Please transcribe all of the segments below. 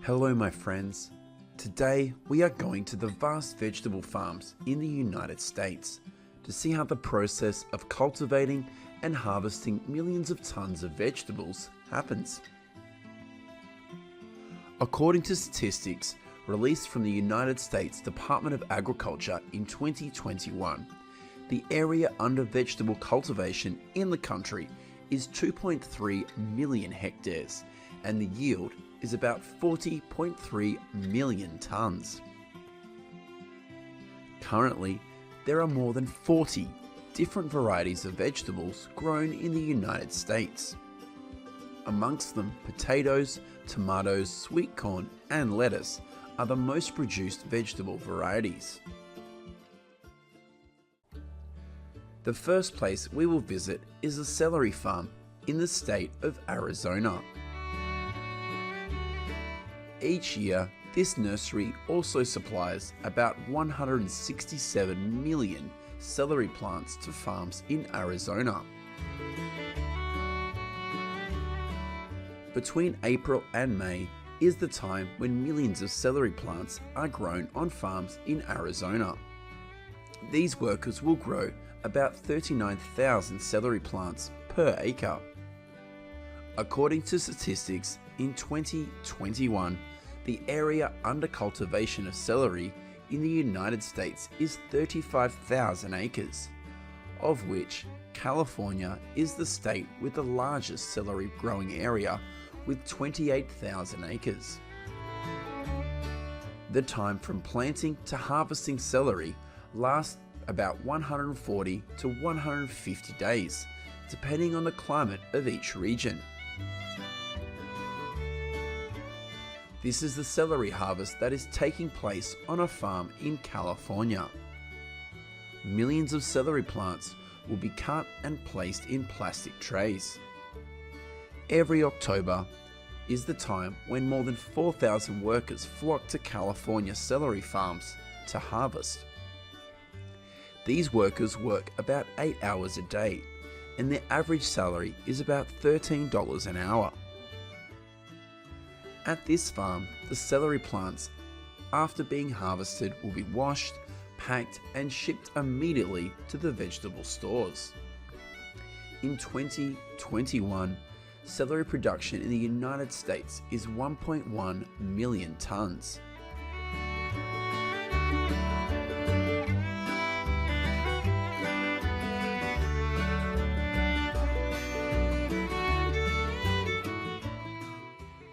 Hello my friends. Today we are going to the vast vegetable farms in the United States to see how the process of cultivating and harvesting millions of tons of vegetables happens. According to statistics released from the United States Department of Agriculture in 2021, the area under vegetable cultivation in the country is 2.3 million hectares and the yield is about 40.3 million tons. Currently, there are more than 40 different varieties of vegetables grown in the United States. Amongst them, potatoes, tomatoes, sweet corn, and lettuce are the most produced vegetable varieties. The first place we will visit is a celery farm in the state of Arizona. Each year, this nursery also supplies about 167 million celery plants to farms in Arizona. Between April and May is the time when millions of celery plants are grown on farms in Arizona. These workers will grow about 39,000 celery plants per acre. According to statistics, in 2021, the area under cultivation of celery in the United States is 35,000 acres, of which California is the state with the largest celery growing area with 28,000 acres. The time from planting to harvesting celery lasts about 140 to 150 days, depending on the climate of each region. This is the celery harvest that is taking place on a farm in California. Millions of celery plants will be cut and placed in plastic trays. Every October is the time when more than 4,000 workers flock to California celery farms to harvest. These workers work about 8 hours a day, and their average salary is about $13 an hour. At this farm, the celery plants, after being harvested, will be washed, packed, and shipped immediately to the vegetable stores. In 2021, celery production in the United States is 1.1 million tons.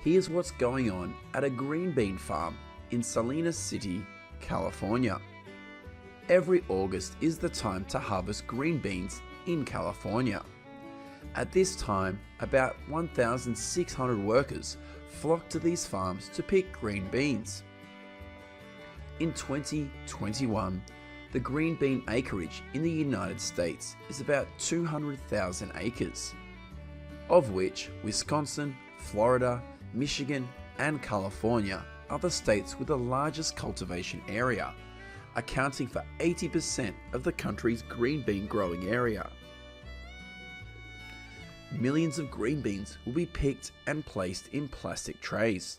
Here's what's going on at a green bean farm in Salinas City, California. Every August is the time to harvest green beans in California. At this time, about 1,600 workers flock to these farms to pick green beans. In 2021, the green bean acreage in the United States is about 200,000 acres, of which Wisconsin, Florida, Michigan, and California are the states with the largest cultivation area, accounting for 80% of the country's green bean growing area. Millions of green beans will be picked and placed in plastic trays.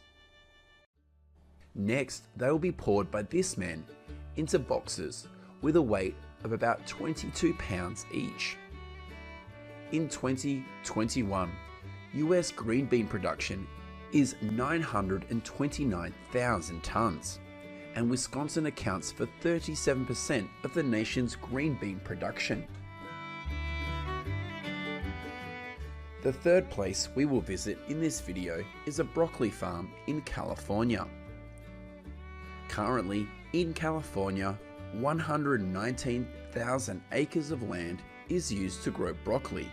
Next, they will be poured by this man into boxes with a weight of about 22 pounds each. In 2021, US green bean production is 929,000 tons, and Wisconsin accounts for 37% of the nation's green bean production. The third place we will visit in this video is a broccoli farm in California. Currently, in California, 119,000 acres of land is used to grow broccoli,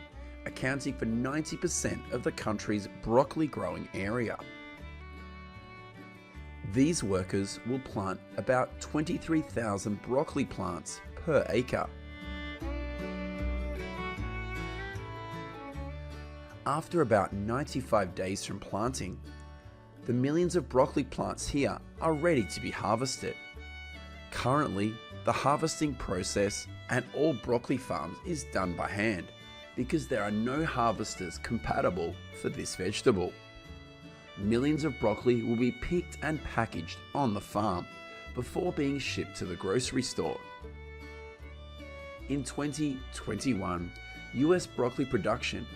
accounting for 90% of the country's broccoli growing area. These workers will plant about 23,000 broccoli plants per acre. After about 95 days from planting, the millions of broccoli plants here are ready to be harvested. Currently, the harvesting process at all broccoli farms is done by hand, because there are no harvesters compatible for this vegetable. millions of broccoli will be picked and packaged on the farm before being shipped to the grocery store. In 2021, US broccoli production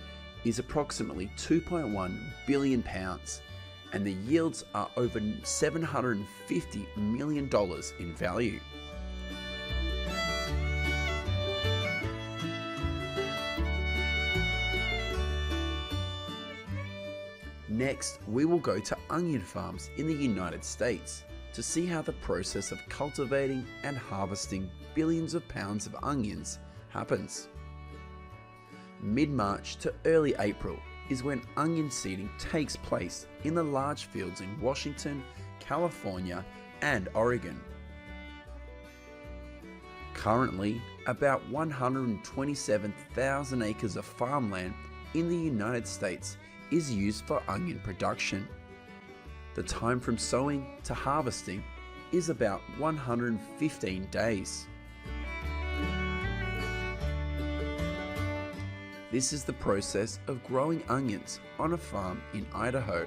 is approximately 2.1 billion pounds, and the yields are over $750 million in value. Next, we will go to onion farms in the United States to see how the process of cultivating and harvesting billions of pounds of onions happens. Mid-March to early April is when onion seeding takes place in the large fields in Washington, California, and Oregon. Currently, about 127,000 acres of farmland in the United States is used for onion production. The time from sowing to harvesting is about 115 days. This is the process of growing onions on a farm in Idaho.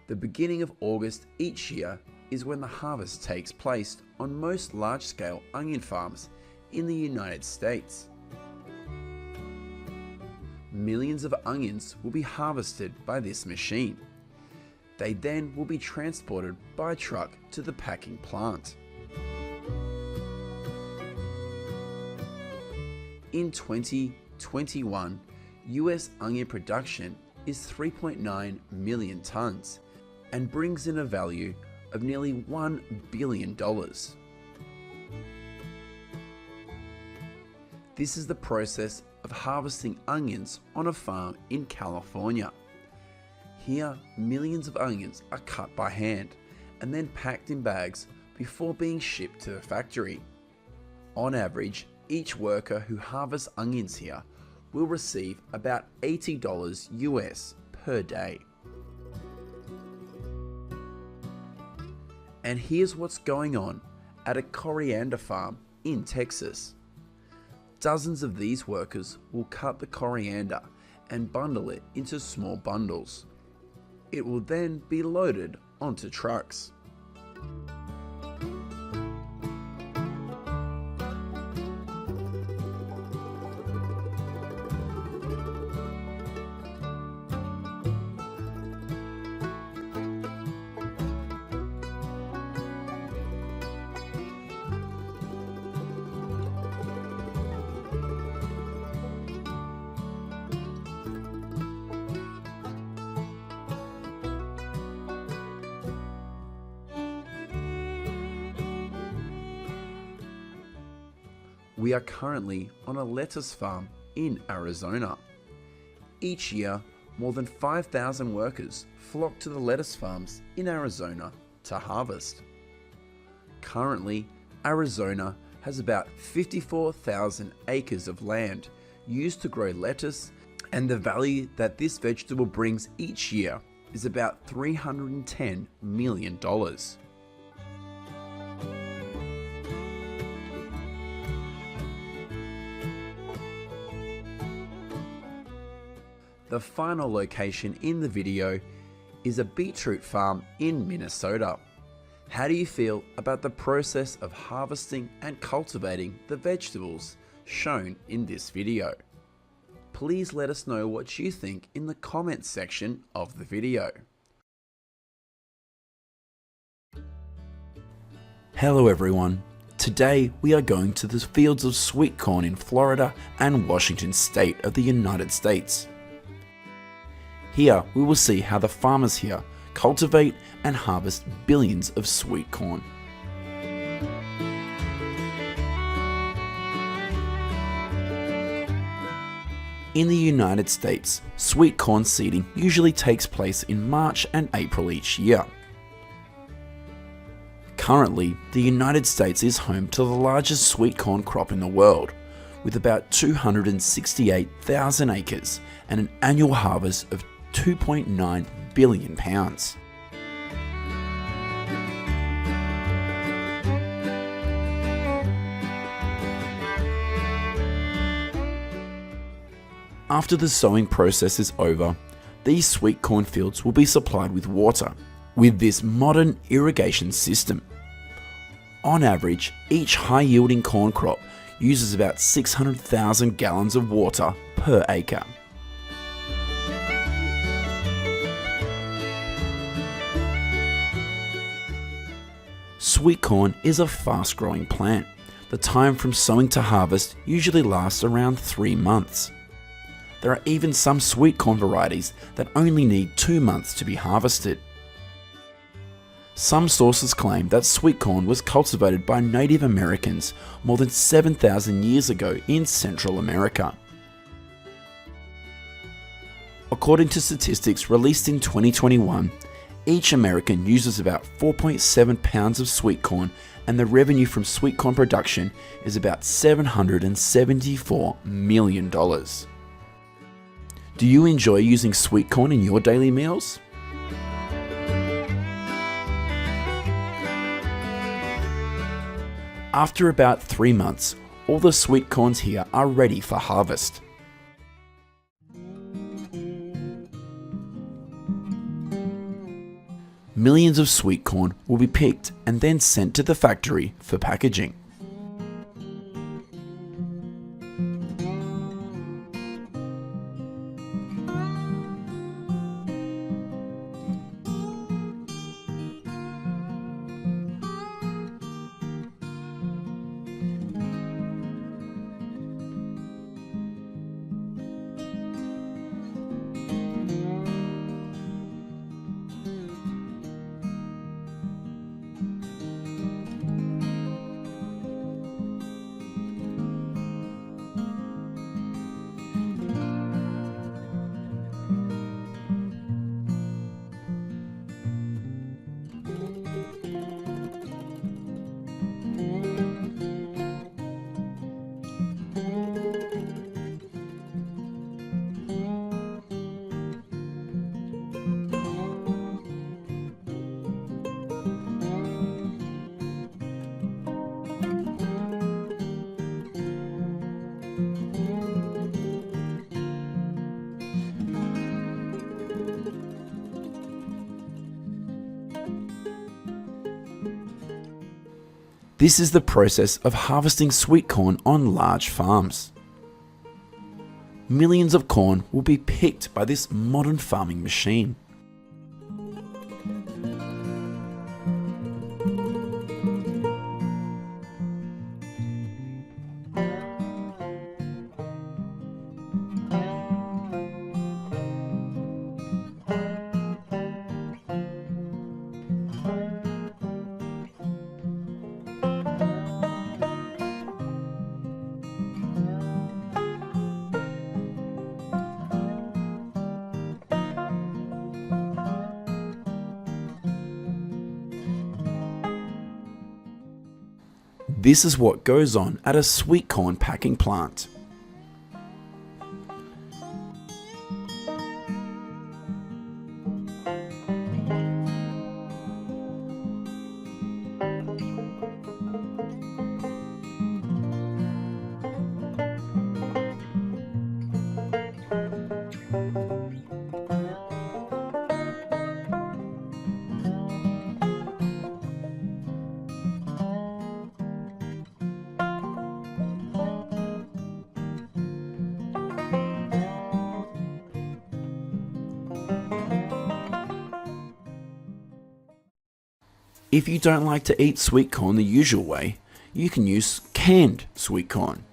The beginning of August each year is when the harvest takes place on most large-scale onion farms in the United States. Millions of onions will be harvested by this machine. They then will be transported by truck to the packing plant. In 2021, US onion production is 3.9 million tons and brings in a value of nearly $1 billion. This is the process of harvesting onions on a farm in California. Here, millions of onions are cut by hand and then packed in bags before being shipped to the factory. On average, each worker who harvests onions here will receive about $80 US per day. And here's what's going on at a coriander farm in Texas. Dozens of these workers will cut the coriander and bundle it into small bundles. It will then be loaded onto trucks. We are currently on a lettuce farm in Arizona. Each year, more than 5,000 workers flock to the lettuce farms in Arizona to harvest. Currently, Arizona has about 54,000 acres of land used to grow lettuce, and the value that this vegetable brings each year is about $310 million. The final location in the video is a beetroot farm in Minnesota. How do you feel about the process of harvesting and cultivating the vegetables shown in this video? Please let us know what you think in the comments section of the video. Hello everyone. Today we are going to the fields of sweet corn in Florida and Washington State of the United States. Here we will see how the farmers here cultivate and harvest billions of sweet corn. In the United States, sweet corn seeding usually takes place in March and April each year. Currently, the United States is home to the largest sweet corn crop in the world, with about 268,000 acres and an annual harvest of $2.9 billion. After the sowing process is over, these sweet corn fields will be supplied with water with this modern irrigation system. On average, each high-yielding corn crop uses about 600,000 gallons of water per acre. Sweet corn is a fast-growing plant. The time from sowing to harvest usually lasts around 3 months. There are even some sweet corn varieties that only need 2 months to be harvested. Some sources claim that sweet corn was cultivated by Native Americans more than 7,000 years ago in Central America. According to statistics released in 2021, each American uses about 4.7 pounds of sweet corn, and the revenue from sweet corn production is about $774 million. Do you enjoy using sweet corn in your daily meals? After about 3 months, all the sweet corns here are ready for harvest. Millions of sweet corn will be picked and then sent to the factory for packaging. This is the process of harvesting sweet corn on large farms. Millions of corn will be picked by this modern farming machine. This is what goes on at a sweet corn packing plant. If you don't like to eat sweet corn the usual way, you can use canned sweet corn.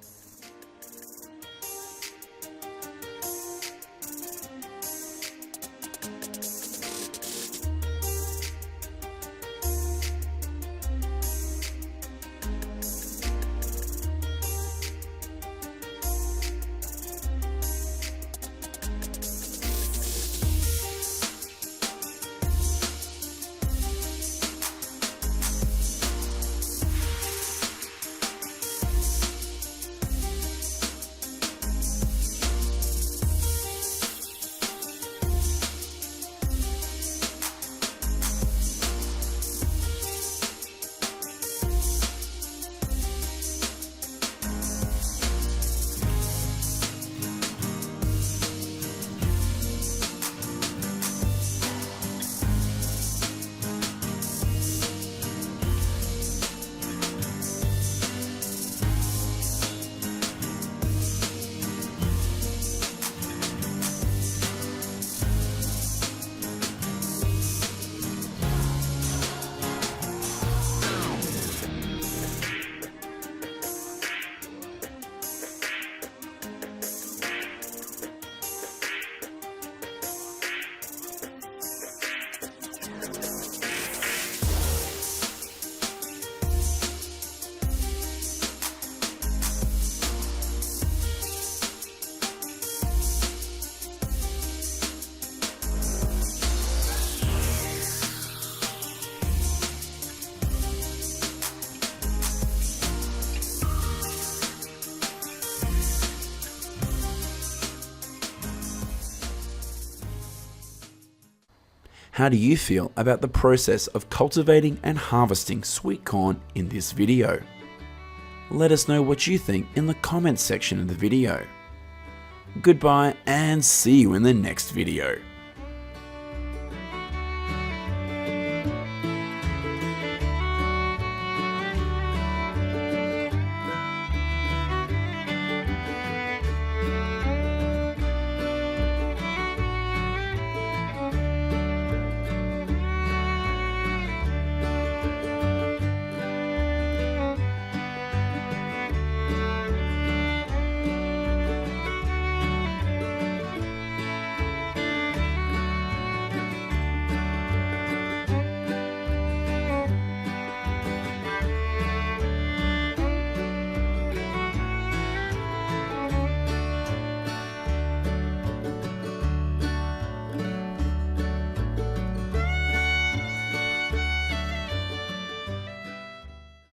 How do you feel about the process of cultivating and harvesting sweet corn in this video? Let us know what you think in the comments section of the video. Goodbye and see you in the next video.